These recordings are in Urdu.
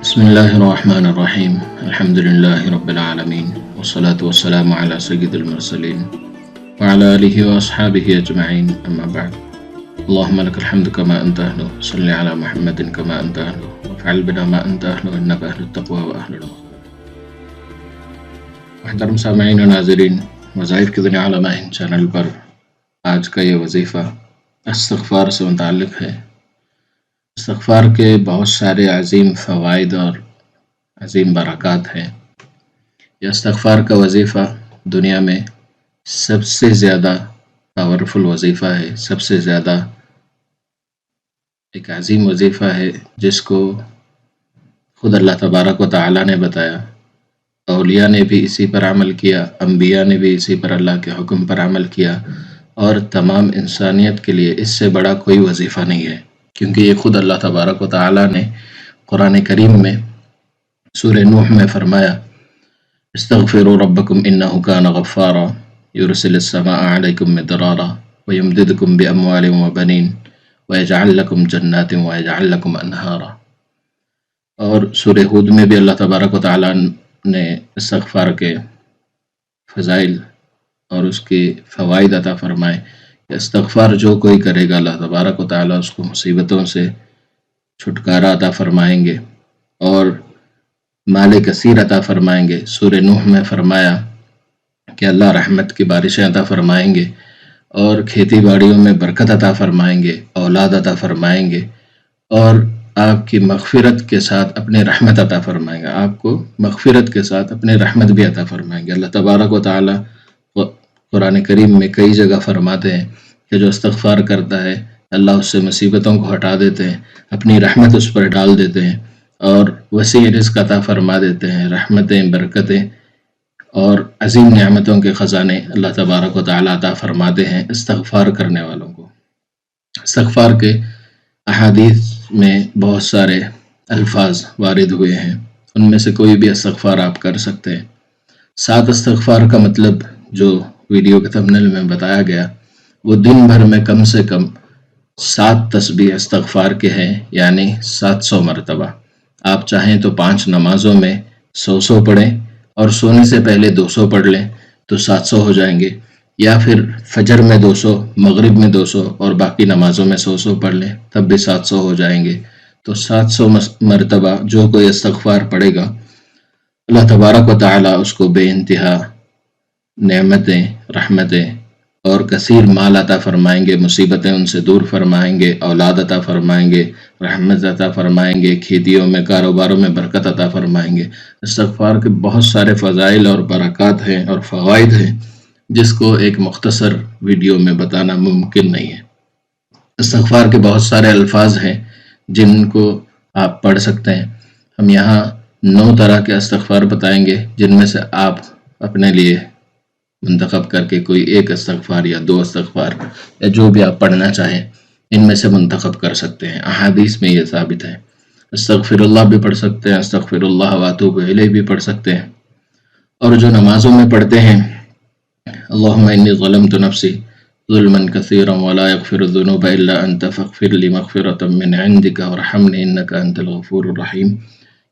بسم الله الرحمن الرحيم الحمد لله رب العالمين والصلاة والسلام على سيد المرسلين وعلى آله وأصحابه أجمعين أما بعد اللهم لك الحمد كما أنت أهله صل على محمد كما أنت أهله وافعل بنا ما أنت أهله إنك أهل التقوى وأهل المغفرة. محترم سامعین و ناظرین، وظائف کی دنیا علماء چینل پر آج کا یہ وظیفہ استغفار سے متعلق ہے۔ استغفار کے بہت سارے عظیم فوائد اور عظیم برکات ہیں۔ یہ استغفار کا وظیفہ دنیا میں سب سے زیادہ پاورفل وظیفہ ہے، سب سے زیادہ ایک عظیم وظیفہ ہے جس کو خود اللہ تبارک و تعالیٰ نے بتایا۔ اولیاء نے بھی اسی پر عمل کیا، انبیاء نے بھی اسی پر اللہ کے حکم پر عمل کیا، اور تمام انسانیت کے لیے اس سے بڑا کوئی وظیفہ نہیں ہے، کیونکہ یہ خود اللہ تبارک و تعالیٰ نے قرآن کریم میں سورہ نوح میں فرمایا، استغفروا ربکم انہ کان غفارا یرسل السماء علیکم مدرارا ویمددکم باموال وبنین ویجعل لکم جنات ویجعل لکم انہارا۔ اور سورہ ہود میں بھی اللہ تبارک و تعالیٰ نے استغفار کے فضائل اور اس کے فوائد عطا فرمائے کہ استغفار جو کوئی کرے گا اللہ تبارک و تعالیٰ اس کو مصیبتوں سے چھٹکارا عطا فرمائیں گے اور مال کثیر عطا فرمائیں گے۔ سورہ نوح میں فرمایا کہ اللہ رحمت کی بارشیں عطا فرمائیں گے اور کھیتی باڑیوں میں برکت عطا فرمائیں گے، اولاد عطا فرمائیں گے، اور آپ کی مغفرت کے ساتھ اپنے رحمت عطا فرمائیں گے، آپ کو مغفرت کے ساتھ اپنے رحمت بھی عطا فرمائیں گے۔ اللہ تبارک و تعالیٰ قرآن کریم میں کئی جگہ فرماتے ہیں کہ جو استغفار کرتا ہے اللہ اس سے مصیبتوں کو ہٹا دیتے ہیں، اپنی رحمت اس پر ڈال دیتے ہیں اور وسیع رزق عطا فرما دیتے ہیں۔ رحمتیں، برکتیں اور عظیم نعمتوں کے خزانے اللہ تبارک و تعالیٰ عطا فرماتے ہیں استغفار کرنے والوں کو۔ استغفار کے احادیث میں بہت سارے الفاظ وارد ہوئے ہیں، ان میں سے کوئی بھی استغفار آپ کر سکتے ہیں۔ 7 استغفار کا مطلب جو ویڈیو کے تھمبنیل میں بتایا گیا وہ دن بھر میں کم سے کم 7 تسبیح استغفار کے ہیں، یعنی 700 مرتبہ۔ آپ چاہیں تو 5 نمازوں میں 100 پڑھیں اور سونے سے پہلے 200 پڑھ لیں تو 700 ہو جائیں گے، یا پھر فجر میں 200، مغرب میں 200 اور باقی نمازوں میں 100 پڑھ لیں تب بھی 700 ہو جائیں گے۔ تو 700 مرتبہ جو کوئی استغفار پڑھے گا اللہ تبارک و تعالیٰ اس کو بے انتہا نعمتیں، رحمتیں اور کثیر مال عطا فرمائیں گے، مصیبتیں ان سے دور فرمائیں گے، اولاد عطا فرمائیں گے، رحمت عطا فرمائیں گے، کھیتیوں میں، کاروباروں میں برکت عطا فرمائیں گے۔ استغفار کے بہت سارے فضائل اور برکات ہیں اور فوائد ہیں جس کو ایک مختصر ویڈیو میں بتانا ممکن نہیں ہے۔ استغفار کے بہت سارے الفاظ ہیں جن کو آپ پڑھ سکتے ہیں۔ ہم یہاں 9 طرح کے استغفار بتائیں گے جن میں سے آپ اپنے لیے منتخب کر کے کوئی ایک استغفار یا 2 استغفار یا جو بھی آپ پڑھنا چاہیں ان میں سے منتخب کر سکتے ہیں۔ احادیث میں یہ ثابت ہے۔ استغفر اللہ بھی پڑھ سکتے ہیں، استغفر اللہ واتوب الیہ بھی پڑھ سکتے ہیں، اور جو نمازوں میں پڑھتے ہیں اللہم انی ظلمت نفسی ظلما کثیرا ولا یغفر الذنوب الا انت فاغفر لی مغفرۃ من عندک وارحمنی انک انت الغفور الرحیم،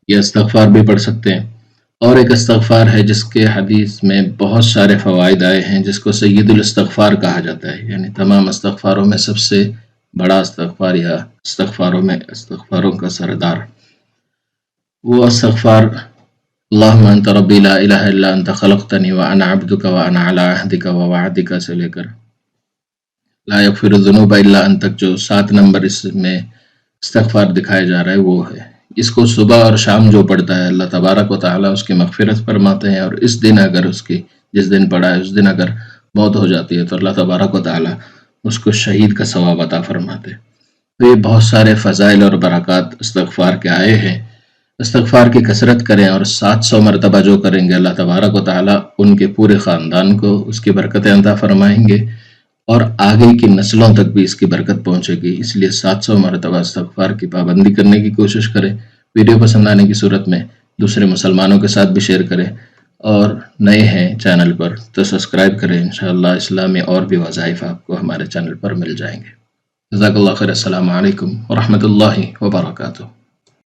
یہ استغفار بھی پڑھ سکتے ہیں۔ اور ایک استغفار ہے جس کے حدیث میں بہت سارے فوائد آئے ہیں جس کو سید الاستغفار کہا جاتا ہے، یعنی تمام استغفاروں میں سب سے بڑا استغفار یا استغفاروں کا سردار۔ وہ استغفار اللہم انت ربی لا الہ الا انت خلقتنی وانا عبدک وانا علی عہدک ووعدک سے لے کر لا یغفر الذنوب الا انت تک جو 7 نمبر اس میں استغفار دکھایا جا رہا ہے وہ ہے۔ اس کو صبح اور شام جو پڑھتا ہے اللہ تبارک و تعالیٰ اس کی مغفرت فرماتے ہیں، اور اس دن اگر جس دن پڑھا ہے اس دن اگر موت ہو جاتی ہے تو اللہ تبارک و تعالیٰ اس کو شہید کا ثواب عطا فرماتے ہیں۔ تو یہ بہت سارے فضائل اور برکات استغفار کے آئے ہیں۔ استغفار کی کثرت کریں اور 700 مرتبہ جو کریں گے اللہ تبارک و تعالیٰ ان کے پورے خاندان کو اس کی برکتیں عطا فرمائیں گے اور آگے کی نسلوں تک بھی اس کی برکت پہنچے گی۔ اس لیے 700 مرتبہ استغفار کی پابندی کرنے کی کوشش کریں۔ ویڈیو پسند آنے کی صورت میں دوسرے مسلمانوں کے ساتھ بھی شیئر کریں، اور نئے ہیں چینل پر تو سبسکرائب کریں۔ انشاءاللہ اسلامی اور بھی وظائف آپ کو ہمارے چینل پر مل جائیں گے۔ جزاک اللہ خیر۔ السلام علیکم ورحمۃ اللہ وبرکاتہ۔